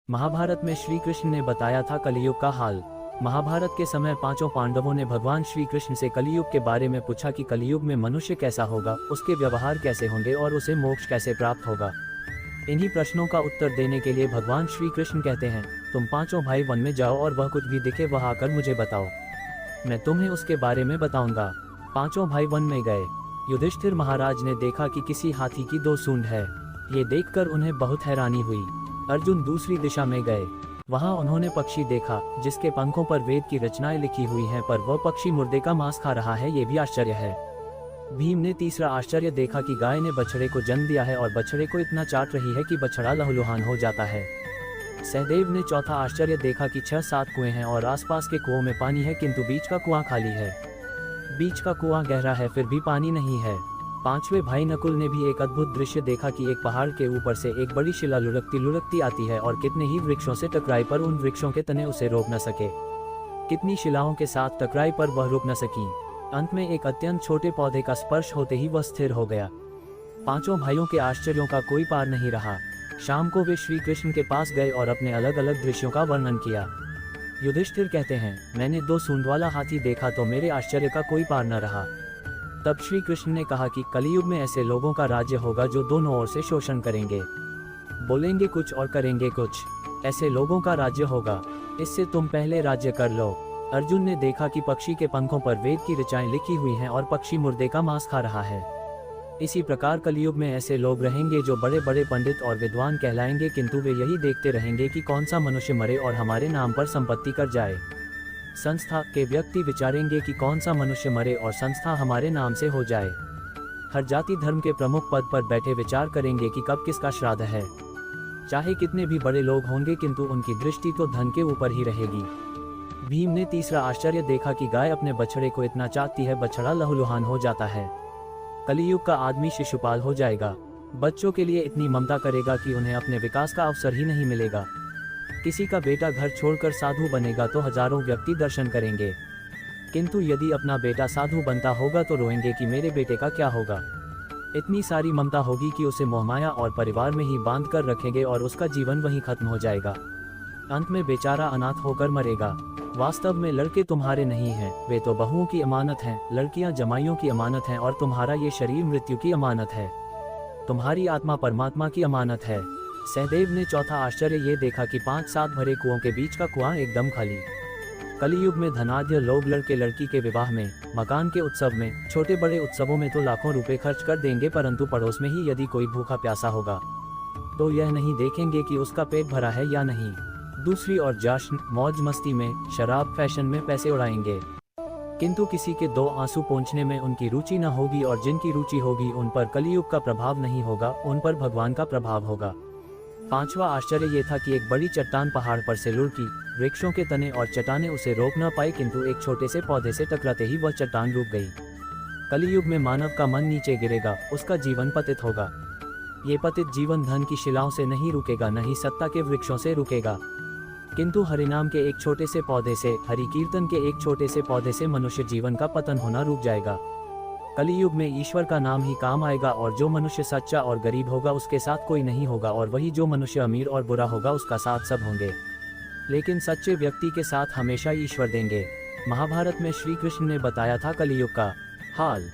महाभारत में श्री कृष्ण ने बताया था कलियुग का हाल। महाभारत के समय पांचों पांडवों ने भगवान श्री कृष्ण से कलियुग के बारे में पूछा कि कलियुग में मनुष्य कैसा होगा, उसके व्यवहार कैसे होंगे और उसे मोक्ष कैसे प्राप्त होगा। इन्हीं प्रश्नों का उत्तर देने के लिए भगवान श्री कृष्ण कहते हैं, तुम पांचों भाई वन में जाओ और वह कुछ भी दिखे वह आकर मुझे बताओ, मैं तुम्हें उसके बारे में बताऊंगा। पांचों भाई वन में गए। युधिष्ठिर महाराज ने देखा कि किसी हाथी की 2 सूंड है। ये देखकर उन्हें बहुत हैरानी हुई। अर्जुन दूसरी दिशा में गए। वहां उन्होंने पक्षी देखा जिसके पंखों पर वेद की रचनाएं लिखी हुई हैं, पर वह पक्षी मुर्दे का मांस खा रहा है, ये भी आश्चर्य है। भीम ने तीसरा आश्चर्य देखा कि गाय ने बछड़े को जन्म दिया है और बछड़े को इतना चाट रही है कि बछड़ा लहूलुहान हो जाता है। सहदेव ने चौथा आश्चर्य देखा कि 6-7 कुएं हैं और आसपास के कुओं में पानी है, किंतु बीच का कुआं खाली है। बीच का कुआं गहरा है फिर भी पानी नहीं है। पांचवें भाई नकुल ने भी एक अद्भुत दृश्य देखा कि एक पहाड़ के ऊपर से एक बड़ी शिला लुढ़कती लुढ़कती आती है और कितने ही वृक्षों से टकराई पर उन वृक्षों के तने उसे रोक न सके। कितनी शिलाओं के साथ टकराई पर वह रुक न सकी। अंत में एक अत्यंत छोटे पौधे का स्पर्श होते ही वह स्थिर हो गया। पांचों भाइयों के आश्चर्यों का कोई पार नहीं रहा। शाम को वे श्री कृष्ण के पास गए और अपने अलग अलग दृश्यों का वर्णन किया। युधिष्ठिर कहते हैं, मैंने 2 सूंड वाला हाथी देखा तो मेरे आश्चर्य का कोई पार न रहा। तब श्री कृष्ण ने कहा कि कलियुग में ऐसे लोगों का राज्य होगा जो दोनों ओर से शोषण करेंगे, बोलेंगे कुछ और करेंगे कुछ। ऐसे लोगों का राज्य होगा, इससे तुम पहले राज्य कर लो। अर्जुन ने देखा कि पक्षी के पंखों पर वेद की ऋचाएं लिखी हुई हैं और पक्षी मुर्दे का मांस खा रहा है। इसी प्रकार कलियुग में ऐसे लोग रहेंगे जो बड़े बड़े पंडित और विद्वान कहलाएंगे, किंतु वे यही देखते रहेंगे कि कौन सा मनुष्य मरे और हमारे नाम पर संपत्ति कर जाए। संस्था के व्यक्ति विचारेंगे कि कौन सा मनुष्य मरे और संस्था हमारे नाम से हो जाए। हर जाति धर्म के प्रमुख पद पर बैठे विचार करेंगे कि कब किसका श्राद्ध है। चाहे कितने भी बड़े लोग होंगे किंतु उनकी दृष्टि तो धन के ऊपर ही रहेगी। भीम ने तीसरा आश्चर्य देखा कि गाय अपने बछड़े को इतना चाटती है बछड़ा लहूलुहान हो जाता है। कलियुग का आदमी शिशुपाल हो जाएगा। बच्चों के लिए इतनी ममता करेगा कि उन्हें अपने विकास का अवसर ही नहीं मिलेगा। किसी का बेटा घर छोड़कर साधु बनेगा तो हजारों व्यक्ति दर्शन करेंगे, किंतु यदि अपना बेटा साधु बनता होगा तो रोएंगे कि मेरे बेटे का क्या होगा। इतनी सारी ममता होगी कि उसे मोहमाया और परिवार में ही बांध कर रखेंगे और उसका जीवन वहीं खत्म हो जाएगा। अंत में बेचारा अनाथ होकर मरेगा। वास्तव में लड़के तुम्हारे नहीं हैं, वे तो बहुओं की अमानत हैं। लड़कियां जमाइयों की अमानत हैं और तुम्हारा ये शरीर मृत्यु की अमानत है। तुम्हारी आत्मा परमात्मा की अमानत है। सहदेव ने चौथा आश्चर्य ये देखा कि 5-7 भरे कुओं के बीच का कुआं एकदम खाली। कलियुग में धनाढ्य लोग लड़के लड़की के विवाह में, मकान के उत्सव में, छोटे बड़े उत्सवों में तो लाखों रुपए खर्च कर देंगे, परंतु पड़ोस में ही यदि कोई भूखा प्यासा होगा तो यह नहीं देखेंगे कि उसका पेट भरा है या नहीं। दूसरी ओर जश्न, मौज मस्ती में, शराब, फैशन में पैसे उड़ाएंगे, किंतु किसी के 2 आंसू पोंछने में उनकी रुचि न होगी और जिनकी रुचि होगी उन पर कलियुग का प्रभाव नहीं होगा, उन पर भगवान का प्रभाव होगा। पांचवा आश्चर्य ये था कि एक बड़ी चट्टान पहाड़ पर से लुढ़की। वृक्षों के तने और चट्टानें उसे रोक न पाए, किंतु एक छोटे से पौधे से टकराते ही वह चट्टान रुक गई। कलियुग में मानव का मन नीचे गिरेगा, उसका जीवन पतित होगा। ये पतित जीवन धन की शिलाओं से नहीं रुकेगा, न ही सत्ता के वृक्षों से रुकेगा, किंतु हरिनाम के एक छोटे से पौधे से, हरि कीर्तन के एक छोटे से पौधे से मनुष्य जीवन का पतन होना रुक जाएगा। कलियुग में ईश्वर का नाम ही काम आएगा और जो मनुष्य सच्चा और गरीब होगा उसके साथ कोई नहीं होगा, और वही जो मनुष्य अमीर और बुरा होगा उसका साथ सब होंगे, लेकिन सच्चे व्यक्ति के साथ हमेशा ईश्वर देंगे। महाभारत में श्री कृष्ण ने बताया था कलियुग का हाल।